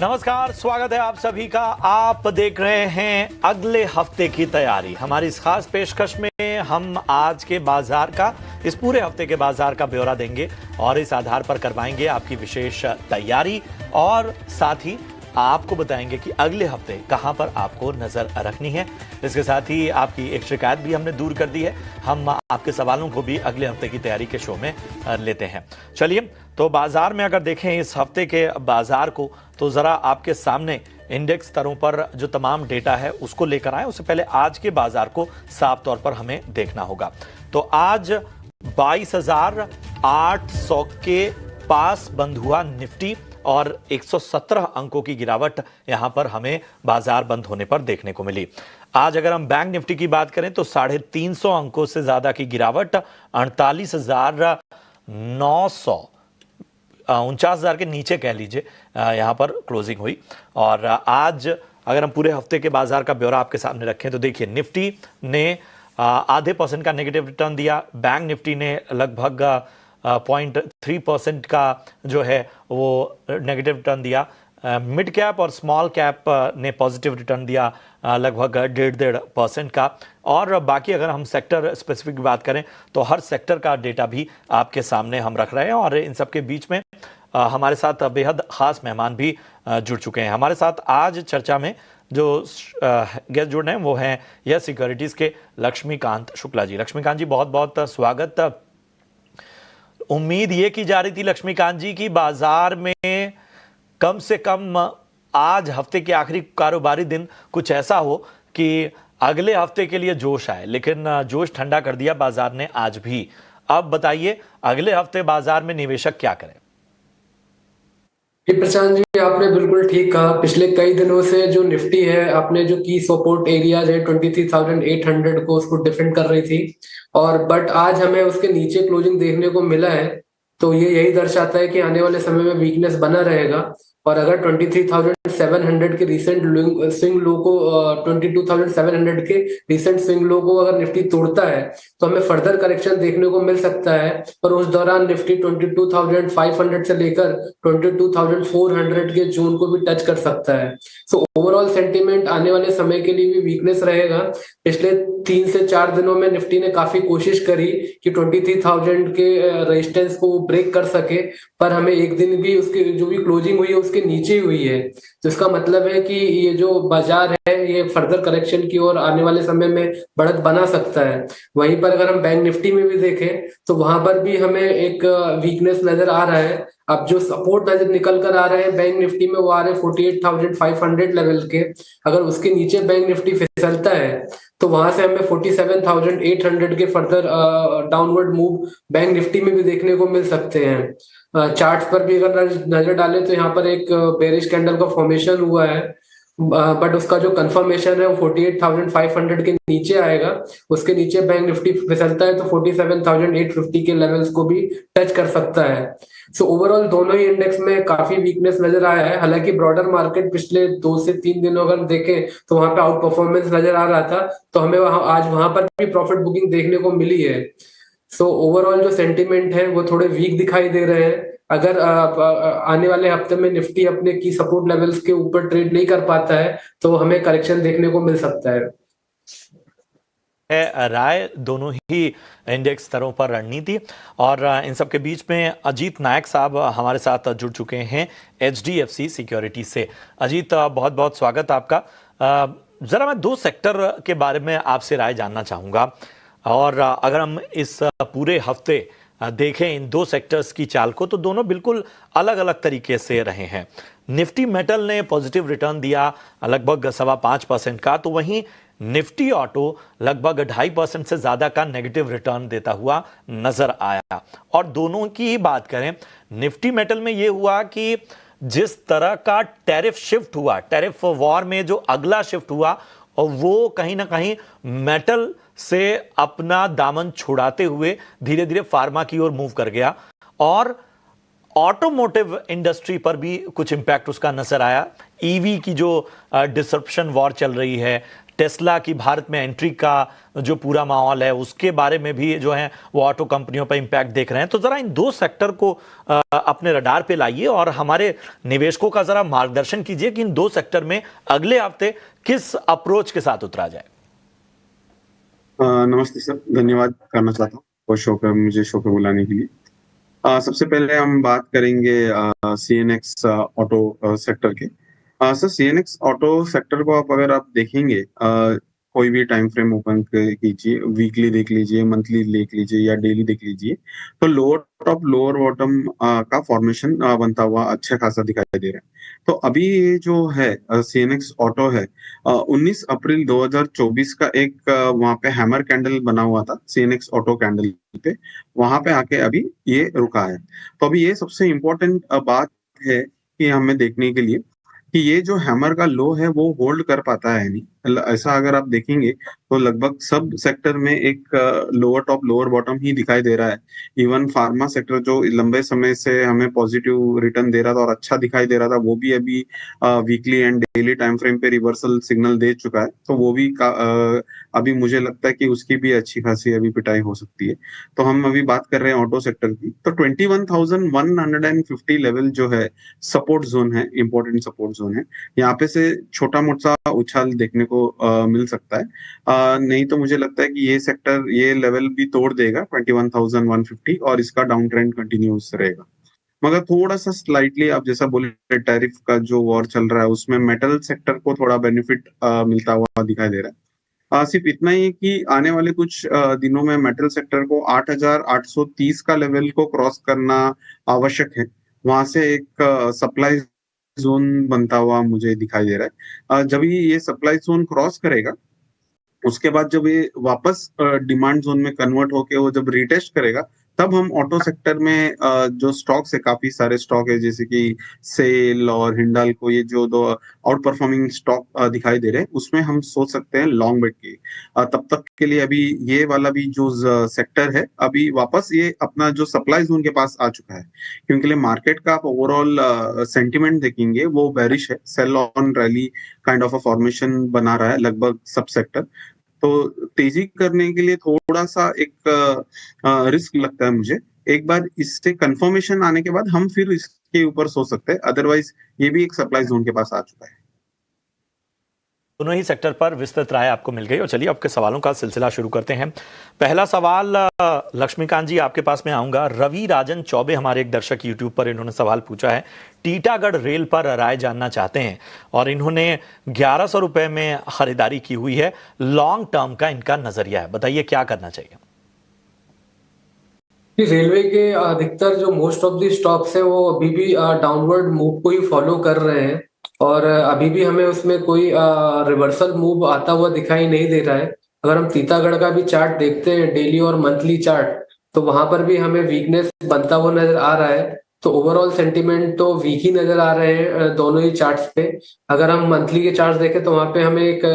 नमस्कार, स्वागत है आप सभी का। आप देख रहे हैं अगले हफ्ते की तैयारी। हमारी इस खास पेशकश में हम आज के बाजार का, इस पूरे हफ्ते के बाजार का ब्यौरा देंगे और इस आधार पर करवाएंगे आपकी विशेष तैयारी और साथ ही आपको बताएंगे कि अगले हफ्ते कहां पर आपको नजर रखनी है। इसके साथ ही आपकी एक शिकायत भी हमने दूर कर दी है। हम आपके सवालों को भी अगले हफ्ते की तैयारी के शो में लेते हैं। चलिए, तो बाजार में अगर देखें इस हफ्ते के बाजार को, तो जरा आपके सामने इंडेक्स स्तरों पर जो तमाम डेटा है उसको लेकर आए। उससे पहले आज के बाजार को साफ तौर पर हमें देखना होगा। तो आज 22,800 के पास बंद हुआ निफ्टी और 117 अंकों की गिरावट यहां पर हमें बाजार बंद होने पर देखने को मिली। आज अगर हम बैंक निफ्टी की बात करें तो 350 अंकों से ज्यादा की गिरावट 48,900, 49,000 के नीचे कह लीजिए यहां पर क्लोजिंग हुई। और आज अगर हम पूरे हफ्ते के बाजार का ब्यौरा आपके सामने रखें तो देखिए, निफ्टी ने आधे % का नेगेटिव रिटर्न दिया, बैंक निफ्टी ने लगभग 0.3% का जो है वो नेगेटिव रिटर्न दिया, मिड कैप और स्मॉल कैप ने पॉजिटिव रिटर्न दिया लगभग 1.5% का। और बाकी अगर हम सेक्टर स्पेसिफिक बात करें तो हर सेक्टर का डेटा भी आपके सामने हम रख रहे हैं। और इन सब के बीच में हमारे साथ बेहद खास मेहमान भी जुड़ चुके हैं। हमारे साथ आज चर्चा में जो गेस्ट जुड़ रहे हैं वो हैं यस सिक्योरिटीज के लक्ष्मीकांत शुक्ला जी। लक्ष्मीकांत जी, बहुत बहुत स्वागत। उम्मीद ये की जा रही थी लक्ष्मीकांत जी की बाजार में कम से कम आज हफ्ते के आखिरी कारोबारी दिन कुछ ऐसा हो कि अगले हफ्ते के लिए जोश आए, लेकिन जोश ठंडा कर दिया बाजार ने आज भी। अब बताइए, अगले हफ्ते बाजार में निवेशक क्या करें? प्रशांत जी, आपने बिल्कुल ठीक कहा। पिछले कई दिनों से जो निफ्टी है, आपने जो की सपोर्ट एरियाज है 23,800 को, उसको डिफेंड कर रही थी, और बट आज हमें उसके नीचे क्लोजिंग देखने को मिला है। तो ये यही दर्शाता है कि आने वाले समय में वीकनेस बना रहेगा। और अगर 23,700 के रिसेंट स्विंग लो को 22,700 के रिसेंट स्विंग लो को अगर निफ्टी तोड़ता है तो हमें फर्दर करेक्शन देखने को मिल सकता है। और उस दौरान निफ्टी 22,500 से लेकर 22,400 के जोन को भी टच कर सकता है। सो ओवरऑल सेंटीमेंट आने वाले समय के लिए भी वीकनेस रहेगा। पिछले 3 से 4 दिनों में निफ्टी ने काफी कोशिश करी कि 23,000 के रेजिस्टेंस को ब्रेक कर सके, पर हमें एक दिन भी उसकी जो भी क्लोजिंग हुई है उसके नीचे हुई है। तो इसका मतलब है कि ये जो बाजार है ये फर्दर करेक्शन की ओर आने वाले समय में बढ़त बना सकता है। वहीं पर अगर हम बैंक निफ्टी में भी देखें तो वहां पर भी हमें एक वीकनेस नजर आ रहा है। अब जो सपोर्ट नजर निकल कर आ रहे हैं बैंक निफ्टी में वो आ रहे हैं 48,500 लेवल के। अगर उसके नीचे बैंक निफ्टी फिसलता है तो वहां से हमें 47,800 के further downward move bank Nifty में भी देखने को मिल सकते हैं। चार्ट्स पर भी अगर नजर डालें तो यहाँ पर एक बेरिश कैंडल का फॉर्मेशन हुआ है, बट उसका जो कंफर्मेशन है वो 48,500 के नीचे आएगा। उसके नीचे बैंक निफ्टी फिसलता है तो 47,850 के लेवल्स को भी टच कर सकता है। सो ओवरऑल दोनों ही इंडेक्स में काफी वीकनेस नजर आया है। हालांकि ब्रॉडर मार्केट पिछले 2 से 3 दिनों अगर देखें तो वहां पे आउट परफॉर्मेंस नजर आ रहा था, तो हमें आज वहां पर भी प्रॉफिट बुकिंग देखने को मिली है। सो ओवरऑल जो सेंटीमेंट है वो थोड़े वीक दिखाई दे रहे हैं। अगर आने वाले हफ्ते में निफ्टी अपने की सपोर्ट लेवल्स के ऊपर ट्रेड नहीं कर पाता है तो हमें करेक्शन देखने को मिल सकता है। राय दोनों ही इंडेक्स स्तरों पर रणनीति। और इन सब के बीच में अजीत नायक साहब हमारे साथ जुड़ चुके हैं HDFC सिक्योरिटी से। अजीत, बहुत बहुत स्वागत आपका। जरा मैं 2 सेक्टर के बारे में आपसे राय जानना चाहूंगा। और अगर हम इस पूरे हफ्ते देखें इन 2 सेक्टर्स की चाल को तो दोनों बिल्कुल अलग अलग तरीके से रहे हैं। निफ्टी मेटल ने पॉजिटिव रिटर्न दिया लगभग 5.25% का, तो वहीं निफ्टी ऑटो लगभग 2.5% से ज्यादा का नेगेटिव रिटर्न देता हुआ नजर आया। और दोनों की ही बात करें, निफ्टी मेटल में यह हुआ कि जिस तरह का टैरिफ शिफ्ट हुआ, टैरिफ वॉर में जो अगला शिफ्ट हुआ, और वो कहीं ना कहीं मेटल से अपना दामन छुड़ाते हुए धीरे धीरे फार्मा की ओर मूव कर गया। और ऑटोमोटिव इंडस्ट्री पर भी कुछ इंपैक्ट उसका नजर आया। ईवी की जो डिसरप्शन वॉर चल रही है, टेस्ला की भारत में एंट्री का जो पूरा माहौल है उसके बारे में भी जो है वो ऑटो कंपनियों पर इंपैक्ट देख रहे हैं। तो जरा इन दो सेक्टर को अपने रडार पे लाइए और हमारे निवेशकों का जरा मार्गदर्शन कीजिए कि इन दो सेक्टर में अगले हफ्ते किस अप्रोच के साथ उतरा जाए। नमस्ते सर, धन्यवाद करना चाहता हूँ मुझे शो पे बुलाने के लिए। सबसे पहले हम बात करेंगे CNX ऑटो सेक्टर के। सर, CNX ऑटो सेक्टर को अगर आप देखेंगे, कोई भी टाइम फ्रेम ओपन कीजिए, वीकली देख लीजिए, मंथली देख लीजिए या डेली देख लीजिए, तो लोअर टॉप लोअर बॉटम का फॉर्मेशन बनता हुआ अच्छा खासा दिखाई दे रहा है। तो अभी ये जो है CNX ऑटो है, 19 अप्रैल 2024 का एक वहां पे हैमर कैंडल बना हुआ था CNX ऑटो कैंडल पे, वहां पे आके अभी ये रुका है। तो अभी ये सबसे इम्पोर्टेंट बात है कि हमें देखने के लिए कि ये जो हैमर का लो है वो होल्ड कर पाता है नहीं। ऐसा अगर आप देखेंगे तो लगभग सब सेक्टर में एक लोअर टॉप लोअर बॉटम ही दिखाई दे रहा है। इवन फार्मा सेक्टर जो लंबे समय से हमें पॉजिटिव रिटर्न दे रहा था और अच्छा दिखाई दे रहा था, वो भी अभी weekly and daily time frame पे रिवर्सल सिग्नल दे चुका है। तो वो भी अभी मुझे लगता है कि उसकी भी अच्छी खासी अभी पिटाई हो सकती है। तो हम अभी बात कर रहे हैं ऑटो सेक्टर की, तो 21,150 लेवल जो है सपोर्ट जोन है, इंपॉर्टेंट सपोर्ट जोन है। यहाँ पे से छोटा मोटा उछाल देखने को मिल सकता है। नहीं तो मुझे लगता है कि ये सेक्टर ये लेवल भी तोड़ देगा 21,150 और इसका डाउन ट्रेंड कंटिन्यूस रहेगा। मगर थोड़ा सा स्लाइटली आप जैसा बोले टैरिफ का जो वॉर चल रहा है उसमें मेटल सेक्टर को थोड़ा बेनिफिट मिलता हुआ दिखाई दे रहा है। सिर्फ इतना ही कि आने वाले कुछ दिनों में मेटल सेक्टर को 8,830 का लेवल को क्रॉस करना आवश्यक है। वहां से एक सप्लाई जोन बनता हुआ मुझे दिखाई दे रहा है। जब ये सप्लाई जोन क्रॉस करेगा, उसके बाद जब ये वापस डिमांड जोन में कन्वर्ट होके वो जब रिटेस्ट करेगा, तब हम ऑटो सेक्टर में जो स्टॉक्स है, काफी सारे स्टॉक है जैसे कि सेल और हिंडाल्को, ये जो दो आउट परफॉर्मिंग स्टॉक दिखाई दे रहे हैं, उसमें हम सोच सकते हैं लॉन्ग बेट की। तब तक के लिए अभी ये वाला भी जो सेक्टर है अभी वापस ये अपना जो सप्लाई जोन के पास आ चुका है, क्योंकि मार्केट का आप ओवरऑल सेंटिमेंट देखेंगे वो बेरिश है, sell on rally kind of a formation बना रहा है लगभग सब सेक्टर। तो तेजी करने के लिए थोड़ा सा एक रिस्क लगता है मुझे। एक बार इससे कंफर्मेशन आने के बाद हम फिर इसके ऊपर सोच सकते हैं, अदरवाइज ये भी एक सप्लाई जोन के पास आ चुका है। दोनों ही सेक्टर पर विस्तृत राय आपको मिल गई और चलिए आपके सवालों का सिलसिला शुरू करते हैं। पहला सवाल लक्ष्मीकांत जी आपके पास में आऊंगा। रवि राजन चौबे हमारे एक दर्शक यूट्यूब पर, इन्होंने सवाल पूछा है, टीटागढ़ रेल पर राय जानना चाहते हैं और इन्होंने 1100 रुपए में खरीदारी की हुई है। लॉन्ग टर्म का इनका नजरिया है, बताइए क्या करना चाहिए। रेलवे के अधिकतर जो मोस्ट ऑफ दी स्टॉक्स है वो अभी भी डाउनवर्ड मूव को ही फॉलो कर रहे हैं और अभी भी हमें उसमें कोई रिवर्सल मूव आता हुआ दिखाई नहीं दे रहा है। अगर हम तीतागढ़ का भी चार्ट देखते हैं, डेली और मंथली चार्ट, तो वहां पर भी हमें वीकनेस बनता हुआ नजर आ रहा है। तो ओवरऑल सेंटीमेंट तो वीक ही नजर आ रहे हैं दोनों ही चार्ट्स पे। अगर हम मंथली के चार्ट देखें तो वहां पे हमें एक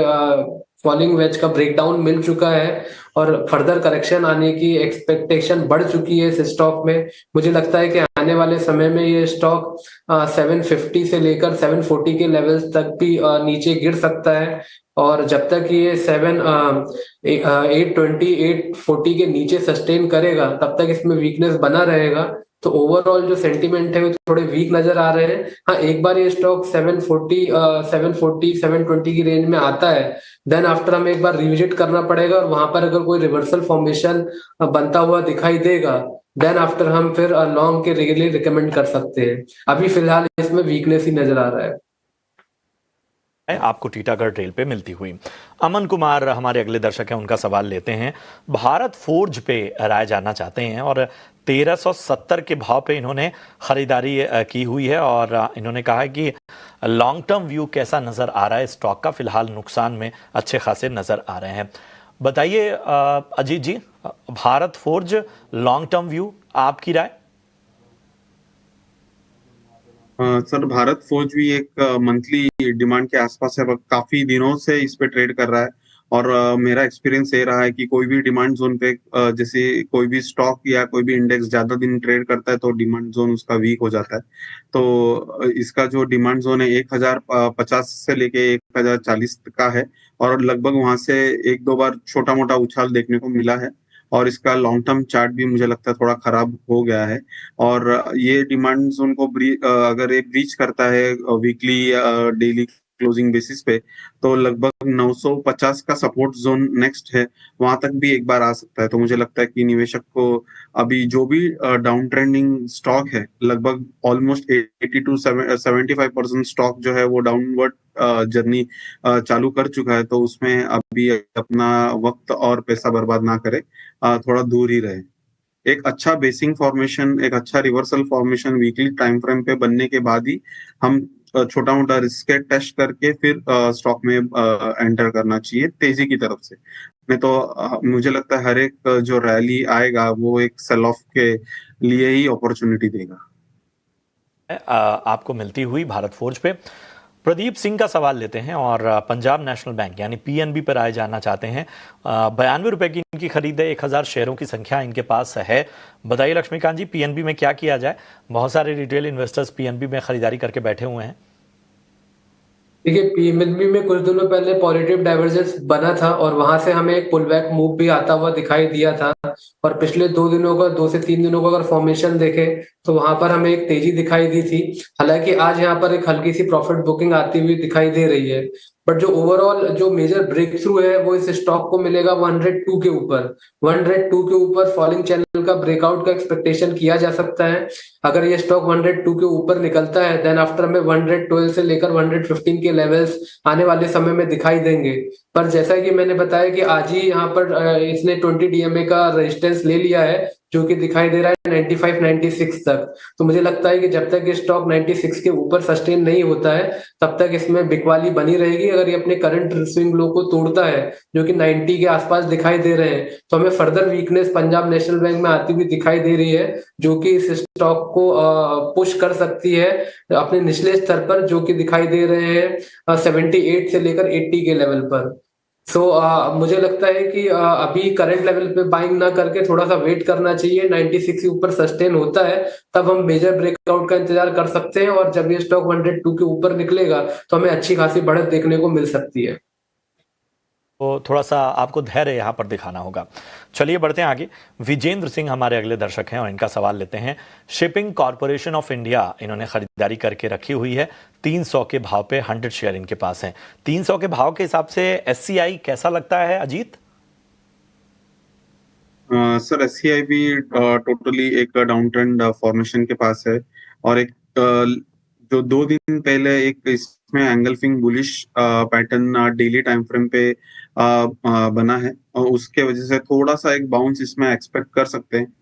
फॉलिंग वेज का ब्रेकडाउन मिल चुका है और फर्दर करेक्शन आने की एक्सपेक्टेशन बढ़ चुकी है इस स्टॉक में। मुझे लगता है कि आने वाले समय में ये स्टॉक 750 से लेकर 740 के लेवल्स तक भी नीचे गिर सकता है और जब तक ये 820 840 के नीचे सस्टेन करेगा तब तक इसमें वीकनेस बना रहेगा। तो ओवरऑल जो सेंटीमेंट है वो थोड़े वीक नजर आ रहे हैं। हाँ, एक बार ये स्टॉक 740 720 की रेंज में आता है, देन आफ्टर हमें एक बार रिविजिट करना पड़ेगा और वहां पर अगर कोई रिवर्सल फॉर्मेशन बनता हुआ दिखाई देगा, देन आफ्टर हम फिर लॉन्ग के लिए रिकमेंड कर सकते हैं। अभी फिलहाल इसमें वीकनेस ही नजर आ रहा है। आपको टीटागढ़ रेल पे मिलती हुई। अमन कुमार हमारे अगले दर्शक हैं, उनका सवाल लेते हैं। भारत फोर्ज पे राय जानना चाहते हैं और 1370 के भाव पे इन्होंने खरीदारी की हुई है और इन्होंने कहा है कि लॉन्ग टर्म व्यू कैसा नजर आ रहा है स्टॉक का। फिलहाल नुकसान में अच्छे खासे नजर आ रहे हैं। बताइए Ajit ji, Bharat Forge long term view आपकी राय। सर, भारत फोर्ज भी एक मंथली डिमांड के आसपास है, काफी दिनों से इस पे ट्रेड कर रहा है और मेरा एक्सपीरियंस ये रहा है कि कोई भी डिमांड जोन पे जैसे कोई भी स्टॉक या कोई भी इंडेक्स ज्यादा दिन ट्रेड करता है तो डिमांड जोन उसका वीक हो जाता है। तो इसका जो डिमांड जोन है 1050 से लेके 1040 का है, और लगभग वहां से एक दो बार छोटा मोटा उछाल देखने को मिला है। और इसका लॉन्ग टर्म चार्ट भी मुझे लगता है थोड़ा खराब हो गया है। और ये डिमांड जोन को अगर ये ब्रीच करता है वीकली डेली क्लोजिंग बेसिस पे, तो लगभग 950 का सपोर्ट जोन नेक्स्ट है, वहां तक भी एक बार आ सकता है। तो मुझे लगता है कि निवेशक को अभी जो भी डाउन ट्रेंडिंग स्टॉक है, लगभग ऑलमोस्ट 80 टू 75% स्टॉक जो है वो डाउनवर्ड जर्नी चालू कर चुका है, तो उसमें अभी अपना वक्त और पैसा बर्बाद ना करे, थोड़ा दूर ही रहे। एक अच्छा बेसिंग फॉर्मेशन, एक अच्छा reversal formation weekly time frame पे बनने के बाद ही हम छोटा मोटा रिस्क टेस्ट करके फिर स्टॉक में एंटर करना चाहिए तेजी की तरफ से। नहीं तो मुझे लगता है हर एक जो रैली आएगा वो एक सेल ऑफ के लिए ही अपॉर्चुनिटी देगा। आपको मिलती हुई भारत फोर्ज पे प्रदीप सिंह का सवाल लेते हैं और पंजाब नेशनल बैंक यानी पीएनबी पर आए जानना चाहते हैं। 92 रुपए की इनकी खरीद है, 1000 शेयरों की संख्या इनके पास है। बताइए लक्ष्मीकांत जी, पीएनबी में क्या किया जाए? बहुत सारे रिटेल इन्वेस्टर्स पीएनबी में खरीदारी करके बैठे हुए हैं। देखिए, पीएनबी में कुछ दिनों पहले पॉजिटिव डाइवर्जेंस बना था और वहां से हमें एक पुल बैक मूव भी आता हुआ दिखाई दिया था। और पिछले 2 से 3 दिनों का अगर फॉर्मेशन देखें तो वहां पर हमें एक तेजी दिखाई दी थी। हालांकि आज यहाँ पर एक हल्की सी प्रॉफिट बुकिंग आती हुई दिखाई दे रही है, बट जो ओवरऑल जो मेजर ब्रेक थ्रू है वो इस स्टॉक को मिलेगा 102 के ऊपर। 102 के ऊपर फॉलिंग चैनल का ब्रेकआउट का एक्सपेक्टेशन किया जा सकता है। अगर ये स्टॉक 102 के ऊपर निकलता है देन आफ्टर में 112 से लेकर 115 के लेवल्स आने वाले समय में दिखाई देंगे। पर जैसा कि मैंने बताया कि आज ही यहाँ पर इसने 20 डीएमए का रेजिस्टेंस ले लिया है, जो कि दिखाई दे रहा है 95-96 तक। तो मुझे लगता है कि जब तक ये स्टॉक 96 के ऊपर सस्टेन नहीं होता है तब तक इसमें बिकवाली बनी रहेगी। अगर ये अपने करंट स्विंग लो को तोड़ता है जो कि 90 के आसपास दिखाई दे रहे हैं, तो हमें further weakness Punjab national bank में आती हुई दिखाई दे रही है, जो कि इस स्टॉक को पुश कर सकती है अपने निचले स्तर पर, जो कि दिखाई दे रहे हैं 78 से लेकर 80 के लेवल पर। सो मुझे लगता है कि अभी करंट लेवल पे बाइंग ना करके थोड़ा सा वेट करना चाहिए। 96 के ऊपर सस्टेन होता है तब हम मेजर ब्रेकआउट का इंतजार कर सकते हैं, और जब ये स्टॉक 102 के ऊपर निकलेगा तो हमें अच्छी खासी बढ़त देखने को मिल सकती है। तो थोड़ा सा आपको धैर्य यहाँ पर दिखाना होगा। चलिए बढ़ते हैं आगे। विजेंद्र सिंह हमारे अगले दर्शक हैं और इनका सवाल लेते हैं। शिपिंग कॉरपोरेशन ऑफ इंडिया इन्होंने खरीदारी करके रखी हुई है, 300 के भाव पे 100 शेयर इनके पास हैं। 300 के भाव के हिसाब से एससीआई कैसा लगता है अजीत? सर एससीआई भी टोटली एक डाउन ट्रेंड फॉर्मेशन के पास है, और एक जो 2 दिन पहले एक इसमें engulfing bullish pattern daily time frame पे बना है, और उसके वजह से थोड़ा सा एक बाउंस इसमें एक्सपेक्ट कर सकते हैं।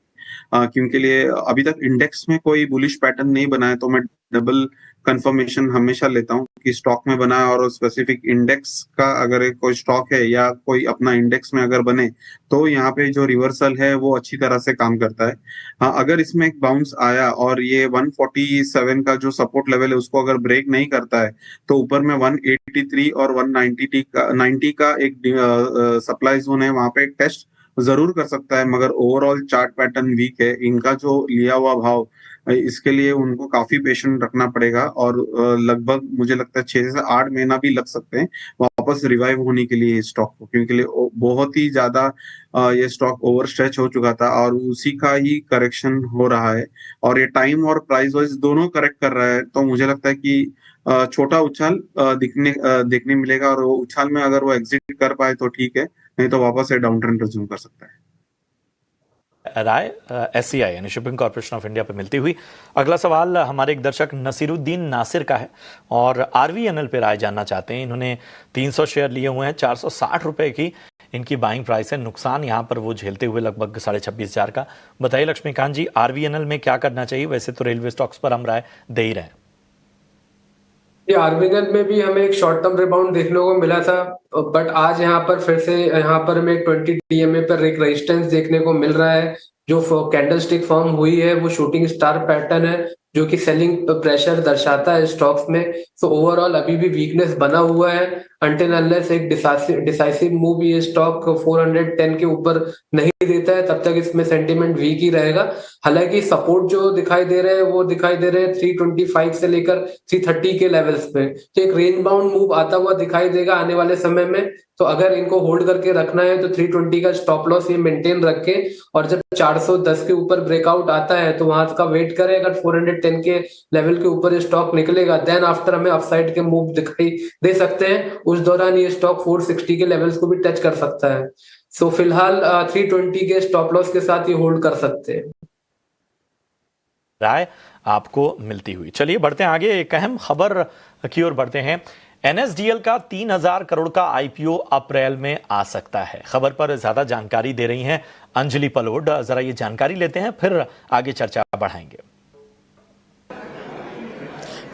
क्योंकि लिए अभी तक इंडेक्स में कोई बुलिश पैटर्न नहीं बना है, तो मैं डबल कंफर्मेशन हमेशा लेता हूँ कि स्टॉक में बना है और स्पेसिफिक इंडेक्स का अगर एक कोई स्टॉक है या कोई अपना इंडेक्स में अगर बने तो यहाँ पे जो रिवर्सल है वो अच्छी तरह से काम करता है। हाँ, अगर इसमें एक बाउंस आया और ये 147 का जो सपोर्ट लेवल है उसको अगर ब्रेक नहीं करता है, तो ऊपर में 183 और 190 का एक सप्लाई जोन है, वहां पे एक टेस्ट जरूर कर सकता है। मगर ओवरऑल चार्ट पैटर्न वीक है, इनका जो लिया हुआ भाव इसके लिए उनको काफी पेशेंट रखना पड़ेगा, और लगभग मुझे लगता है 6 से 8 महीना भी लग सकते हैं वापस रिवाइव होने के लिए स्टॉक को, क्योंकि बहुत ही ज्यादा ये स्टॉक ओवर स्ट्रेच हो चुका था और उसी का ही करेक्शन हो रहा है, और ये टाइम और प्राइस वाइज दोनों करेक्ट कर रहा है। तो मुझे लगता है कि छोटा उछाल देखने मिलेगा, और वो उछाल में अगर वो एग्जिट कर पाए तो ठीक है, नहीं तो वापस से डाउन ट्रेंड रिज्यूम कर सकता है। राय एससीआई यानी शिपिंग कॉर्पोरेशन ऑफ इंडिया पे मिलती हुई। अगला सवाल हमारे एक दर्शक नसीरुद्दीन नासिर का है और आरवीएनएल पे राय जानना चाहते हैं। इन्होंने 300 शेयर लिए हुए हैं, 460 रुपए की इनकी बाइंग प्राइस है। नुकसान यहाँ पर वो झेलते हुए लगभग 26,500 का। बताइए लक्ष्मीकांत जी, आरवीएनएल में क्या करना चाहिए? वैसे तो रेलवे स्टॉक्स पर हम राय दे ही रहे हैं। ये आरबीएल में भी हमें एक शॉर्ट टर्म रिबाउंड देखने को मिला था, बट आज यहाँ पर फिर से यहाँ पर हमें 20 डीएमए पर एक रेजिस्टेंस देखने को मिल रहा है। जो कैंडल स्टिक फॉर्म हुई है वो शूटिंग स्टार पैटर्न है, जो कि सेलिंग प्रेशर दर्शाता है स्टॉक्स में। सो ओवरऑल अभी भी वीकनेस बना हुआ है अनटिल अनलेस एक डिसाइसिव मूव ये स्टॉक 410 के ऊपर नहीं देता है, तब तक इसमें सेंटिमेंट वीक ही रहेगा। हालांकि सपोर्ट जो दिखाई दे रहे हैं वो दिखाई दे रहे हैं 325 से लेकर 330 के लेवल्स पे, तो एक रेंज बाउंड मूव आता हुआ दिखाई देगा आने वाले समय में। तो अगर इनको होल्ड करके रखना है तो 320 का स्टॉप लॉस ये मेंटेन रखे, और जब 410 के ऊपर ब्रेकआउट आता है तो वहां का वेट करें। अगर 410 के लेवल के ऊपर ये स्टॉक निकलेगा देन आफ्टर हमें अपसाइड के मूव दिखाई दे सकते हैं। उस दौरान ये स्टॉक 460 के लेवल्स को भी टच कर सकता है। सो फिलहाल 320 के स्टॉप लॉस के साथ ये होल्ड कर सकते हैं। राय आपको मिलती हुई। चलिए बढ़ते हैं आगे, एक अहम खबर की ओर बढ़ते हैं। एनएसडीएल का 3000 करोड़ का आईपीओ अप्रैल में आ सकता है। खबर पर ज्यादा जानकारी दे रही हैं अंजलि पलोड। जरा ये जानकारी लेते हैं, फिर आगे चर्चा बढ़ाएंगे।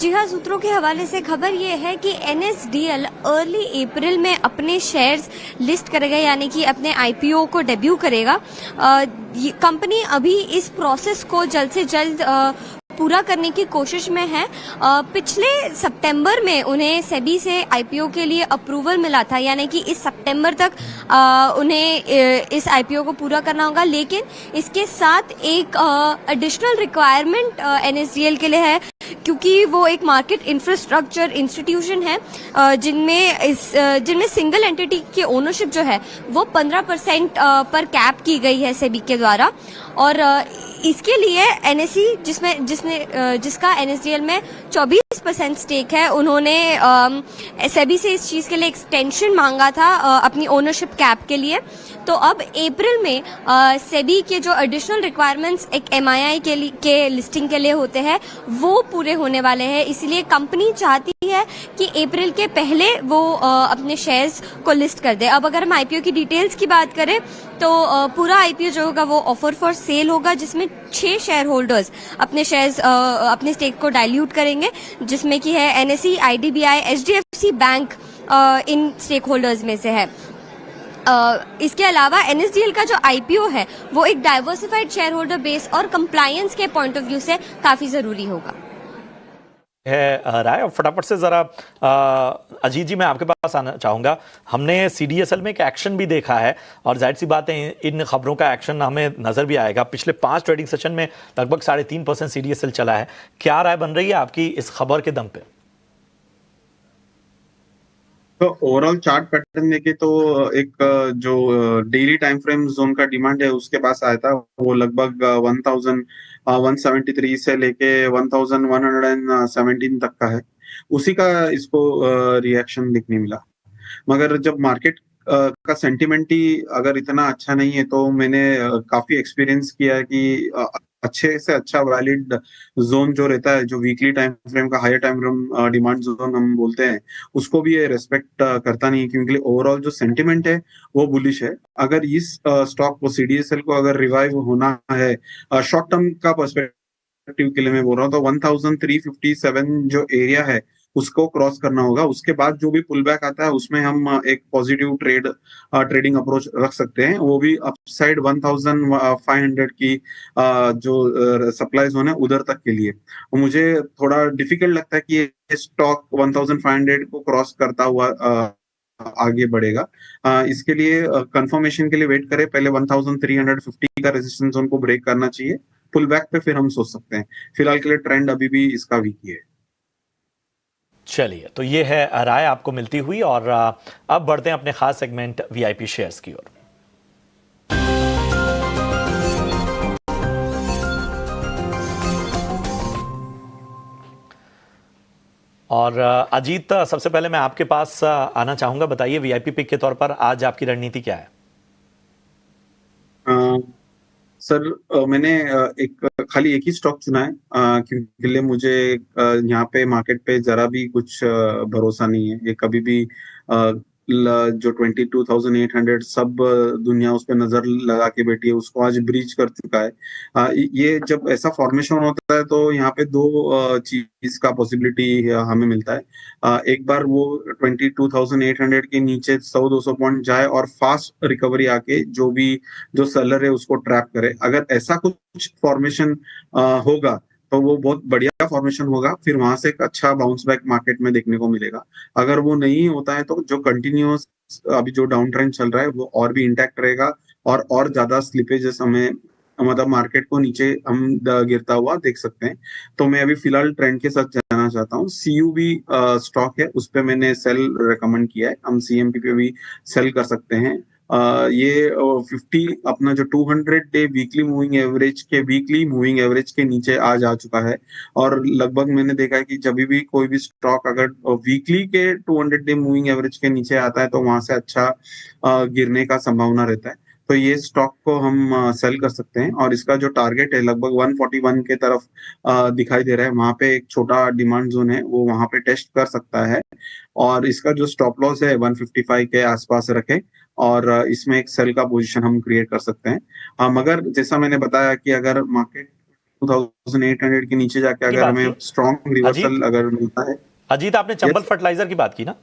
जी हाँ, सूत्रों के हवाले से खबर ये है कि एनएसडीएल अर्ली अप्रैल में अपने शेयर्स लिस्ट करेगा, यानी कि अपने आईपीओ को डेब्यू करेगा। कंपनी अभी इस प्रोसेस को जल्द से जल्द पूरा करने की कोशिश में है। पिछले सितंबर में उन्हें सेबी से आईपीओ के लिए अप्रूवल मिला था, यानी कि इस सितंबर तक उन्हें इस आईपीओ को पूरा करना होगा। लेकिन इसके साथ एक एडिशनल रिक्वायरमेंट एनएसडीएल के लिए है, क्योंकि वो एक मार्केट इंफ्रास्ट्रक्चर इंस्टीट्यूशन है जिनमें सिंगल एंटिटी की ओनरशिप जो है वो 15% पर कैप की गई है सेबी के द्वारा। और इसके लिए एनएसई जिसका एनएसडीएल में 24% स्टेक है, उन्होंने सेबी से इस चीज के लिए एक्सटेंशन मांगा था अपनी ओनरशिप कैप के लिए। तो अब अप्रैल में सेबी के जो एडिशनल रिक्वायरमेंट्स एक एमआईआई के लिस्टिंग के लिए होते हैं वो पूरे होने वाले हैं। इसलिए कंपनी चाहती है कि अप्रैल के पहले वो अपने शेयर्स को लिस्ट कर दे। अब अगर हम आईपीओ की डिटेल्स की बात करें तो पूरा आईपीओ जो होगा वो ऑफर फॉर सेल होगा, जिसमें 6 शेयर होल्डर्स अपने शेयर्स अपने स्टेक को डाइल्यूट करेंगे, जिसमें कि है एनएसई, आईडीबीआई, एचडीएफसी बैंक इन स्टेक होल्डर्स में से है। इसके अलावा एनएसडीएल का जो आईपीओ है वो एक डाइवर्सिफाइड शेयर होल्डर बेस और कंप्लायंस के पॉइंट ऑफ व्यू से काफी जरूरी होगा है राय। और फटाफट से जरा अजीत जी मैं आपके पास आना चाहूंगा। हमने सीडीएसएल में एक एक्शन भी देखा है और जाहिर सी बात है इन खबरों का एक्शन हमें नजर भी आएगा। पिछले 5 ट्रेडिंग सेशन में लगभग 3.5% सीडीएसएल चला है। क्या राय बन रही है आपकी इस खबर के दम पे? तो ओवरऑल चार्ट पैटर्न देखे तो एक जो डेली टाइम फ्रेम जोन का डिमांड है उसके पास आया था, वो लगभग 1173 से लेके 1117 तक का है। उसी का इसको रिएक्शन दिखने मिला। मगर जब मार्केट का सेंटिमेंट ही अगर इतना अच्छा नहीं है तो मैंने काफी एक्सपीरियंस किया है कि अच्छे से अच्छा वैलिड जोन जो रहता है, जो वीकली टाइम फ्रेम का higher time frame demand zone हम बोलते हैं, उसको भी ये रेस्पेक्ट करता नहीं, क्योंकि ओवरऑल जो सेंटिमेंट है वो बुलिश है। अगर इस स्टॉक को सीडीएसएल को अगर रिवाइव होना है शॉर्ट टर्म का पर्सपेक्टिव के लिए मैं बोल रहा हूँ, तो 1357 जो एरिया है उसको क्रॉस करना होगा। उसके बाद जो भी पुल बैक आता है उसमें हम एक पॉजिटिव ट्रेडिंग अप्रोच रख सकते हैं, वो भी अपसाइड 1500 की जो सप्लाई जोन है उधर तक के लिए। मुझे थोड़ा डिफिकल्ट लगता है कि ये स्टॉक 1500 को क्रॉस करता हुआ आगे बढ़ेगा। इसके लिए कंफर्मेशन के लिए वेट करें। पहले 1350 का रेजिस्टेंस जोन को ब्रेक करना चाहिए, पुल बैक पे फिर हम सोच सकते हैं। फिलहाल के लिए ट्रेंड अभी भी इसका वीक ही है। चलिए, तो ये है राय आपको मिलती हुई। और अब बढ़ते हैं अपने खास सेगमेंट वीआईपी शेयर्स की ओर। और अजीत, सबसे पहले मैं आपके पास आना चाहूंगा। बताइए वीआईपी पिक के तौर पर आज आपकी रणनीति क्या है? सर मैंने खाली एक ही स्टॉक चुना है, क्योंकि मुझे यहाँ पे मार्केट पे जरा भी कुछ भरोसा नहीं है। ये कभी भी जो 22,800 सब दुनिया उस पर नजर लगा के बैठी है, उसको आज ब्रीच कर चुका है। ये जब ऐसा फॉर्मेशन होता है तो यहाँ पे 2 चीज का पॉसिबिलिटी हमें मिलता है। एक बार वो 22,800 के नीचे 100-200 पॉइंट जाए और फास्ट रिकवरी आके जो सेलर है उसको ट्रैप करे। अगर ऐसा कुछ फॉर्मेशन होगा तो वो बहुत बढ़िया फॉर्मेशन होगा, फिर वहां से एक अच्छा बाउंस बैक मार्केट में देखने को मिलेगा। अगर वो नहीं होता है तो जो कंटिन्यूअस अभी जो डाउन ट्रेंड चल रहा है वो और भी इंटैक्ट रहेगा, और ज्यादा स्लिपेजेस हमें मतलब मार्केट को नीचे हम गिरता हुआ देख सकते हैं। तो मैं अभी फिलहाल ट्रेंड के साथ जाना चाहता हूँ। CUB स्टॉक है, उस पे मैंने सेल रेकमेंड किया है, हम CMP पे भी सेल कर सकते हैं। ये 50 अपना जो 200 डे वीकली मूविंग एवरेज के नीचे आज आ चुका है, और लगभग मैंने देखा है कि जब भी कोई भी स्टॉक अगर वीकली के 200 डे मूविंग एवरेज के नीचे आता है तो वहां से अच्छा गिरने का संभावना रहता है। तो ये स्टॉक को हम सेल कर सकते हैं, और इसका जो टारगेट है लगभग 141 के तरफ दिखाई दे रहा है। वहां पे एक छोटा डिमांड जोन है, वो वहां पे टेस्ट कर सकता है, और इसका जो स्टॉप लॉस है 155 के आसपास रखें, और इसमें एक सेल का पोजीशन हम क्रिएट कर सकते हैं। मगर जैसा मैंने बताया कि अगर मार्केट 2800 के नीचे जाके अगर हमें स्ट्रॉन्ग रिवर्सल अगर मिलता है। अजीत, आपने चंबल फर्टिलाइजर की बात की ना?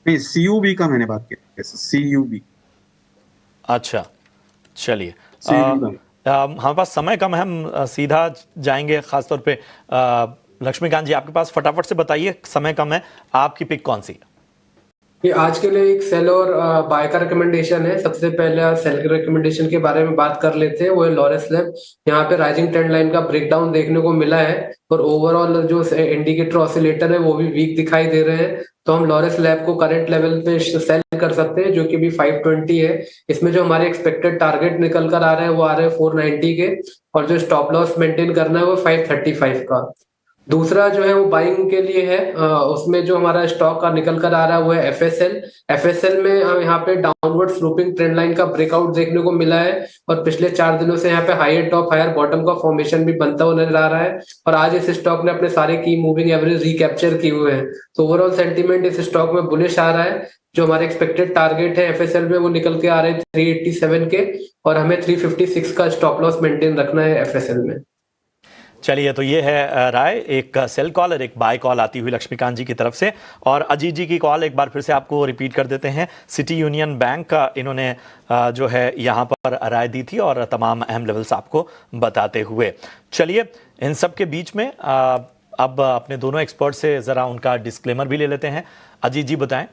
नहीं, CUB का मैंने बात की, CUB। अच्छा, चलिए, हमारे पास समय कम है, हम सीधा जाएंगे खासतौर पे लक्ष्मीकांत जी, आपके पास फटाफट से बताइए, समय कम है, आपकी पिक कौन सी है? ये आज के लिए एक सेल और बाय का रिकमेंडेशन है। सबसे पहले सेल के रिकमेंडेशन के बारे में बात कर लेते हैं, वो है लॉरस लैब। यहाँ पे राइजिंग ट्रेंड लाइन का ब्रेकडाउन देखने को मिला है, और ओवरऑल जो इंडिकेटर ऑसिलेटर है वो भी वीक दिखाई दे रहे हैं। तो हम लॉरस लैब को करंट लेवल पे सेल कर सकते हैं, जो कि भी 520 है। इसमें जो हमारे एक्सपेक्टेड टारगेट निकल कर आ रहे हैं वो आ रहे हैं 490 के, और जो स्टॉप लॉस मेंटेन करना है वो 535 का। दूसरा जो है वो बाइंग के लिए है, उसमें जो हमारा स्टॉक का निकल कर आ रहा है वो है FSL में यहाँ पे डाउनवर्ड स्लोपिंग ट्रेंड लाइन का ब्रेकआउट देखने को मिला है, और पिछले 4 दिनों से यहाँ पे हायर टॉप हायर बॉटम का फॉर्मेशन भी बनता हुआ नजर आ रहा है, और आज इस स्टॉक ने अपने सारे की मूविंग एवरेज रिकैप्चर किए हुए हैं। तो ओवरऑल सेंटीमेंट इस स्टॉक में बुलिश आ रहा है। जो हमारे एक्सपेक्टेड टारगेट है FSL में वो निकल के आ रहे हैं 387 के, और हमें 356 का स्टॉप लॉस मेंटेन रखना है FSL में। चलिए, तो ये है राय, एक सेल कॉल और एक बाय कॉल आती हुई लक्ष्मीकांत जी की तरफ से। और अजीत जी की कॉल एक बार फिर से आपको रिपीट कर देते हैं। सिटी यूनियन बैंक का इन्होंने जो है यहाँ पर राय दी थी, और तमाम अहम लेवल्स आपको बताते हुए। चलिए, इन सब के बीच में अब अपने दोनों एक्सपर्ट से ज़रा उनका डिस्क्लेमर भी ले लेते हैं। अजीत जी बताएं।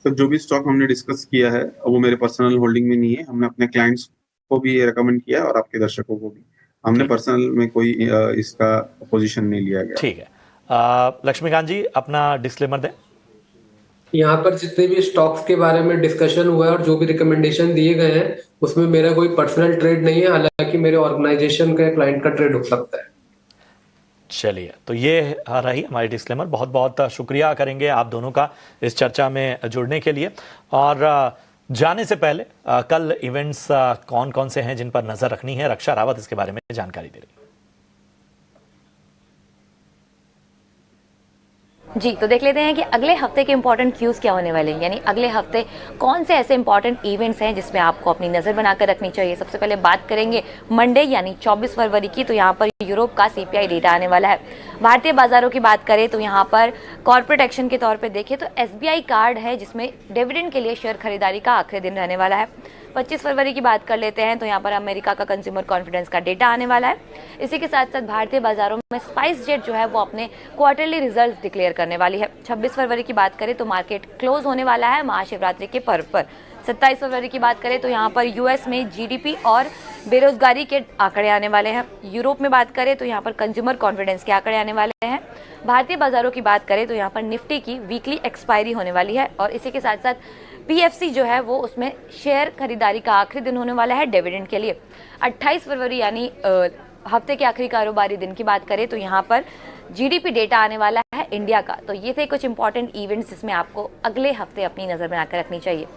तो जो भी स्टॉक हमने डिस्कस किया है वो मेरे पर्सनल होल्डिंग में नहीं है, हमने अपने क्लाइंट्स को भी रिकमेंड किया है और आपके दर्शकों को भी। हमने पर्सनल में कोई इसका पोजीशन नहीं लिया गया। ठीक है, लक्ष्मीकांत जी अपना डिस्क्लेमर दें। यहाँ पर जितने भी स्टॉक्स के बारे में डिस्कशन हुआ है और जो भी रिकमेंडेशन दिए गए हैं उसमें मेरा कोई पर्सनल ट्रेड नहीं है, हालांकि मेरे ऑर्गेनाइजेशन का क्लाइंट का ट्रेड हो सकता है। चलिए, तो ये रही हमारी डिस्क्लेमर। बहुत बहुत शुक्रिया करेंगे आप दोनों का इस चर्चा में जुड़ने के लिए। और जाने से पहले कल इवेंट्स कौन कौन से हैं जिन पर नजर रखनी है, रक्षा रावत इसके बारे में जानकारी दे रही है। जी, तो देख लेते हैं कि अगले हफ्ते के इंपॉर्टेंट क्यूज क्या होने वाले हैं, यानी अगले हफ्ते कौन से ऐसे इंपॉर्टेंट इवेंट्स हैं जिसमें आपको अपनी नजर बनाकर रखनी चाहिए। सबसे पहले बात करेंगे मंडे यानी 24 फरवरी की, तो यहाँ पर यूरोप का CPI डेटा आने वाला है। भारतीय बाजारों की बात करें तो यहाँ पर कॉर्पोरेट एक्शन के तौर पर देखें तो SBI कार्ड है, जिसमें डिविडेंड के लिए शेयर खरीदारी का आखिरी दिन रहने वाला है। 25 फरवरी की बात कर लेते हैं तो यहाँ पर अमेरिका का कंज्यूमर कॉन्फिडेंस का डेटा आने वाला है। इसी के साथ साथ भारतीय बाजारों में स्पाइस जेट जो है वो अपने क्वार्टरली रिजल्ट्स डिक्लेयर करने वाली है। 26 फरवरी की बात करें तो मार्केट क्लोज होने वाला है महाशिवरात्रि के पर्व पर। 27 फरवरी की बात करें तो यहाँ पर US में GDP और बेरोजगारी के आंकड़े आने वाले हैं। यूरोप में बात करें तो यहाँ पर कंज्यूमर कॉन्फिडेंस के आंकड़े आने वाले हैं। भारतीय बाजारों की बात करें तो यहाँ पर निफ्टी की वीकली एक्सपायरी होने वाली है, और इसी के साथ साथ PFC जो है वो उसमें शेयर खरीदारी का आखिरी दिन होने वाला है डिविडेंड के लिए। 28 फरवरी यानी हफ्ते के आखिरी कारोबारी दिन की बात करें तो यहाँ पर GDP डेटा आने वाला है इंडिया का। तो ये थे कुछ इंपॉर्टेंट इवेंट्स जिसमें आपको अगले हफ्ते अपनी नजर बनाकर रखनी चाहिए।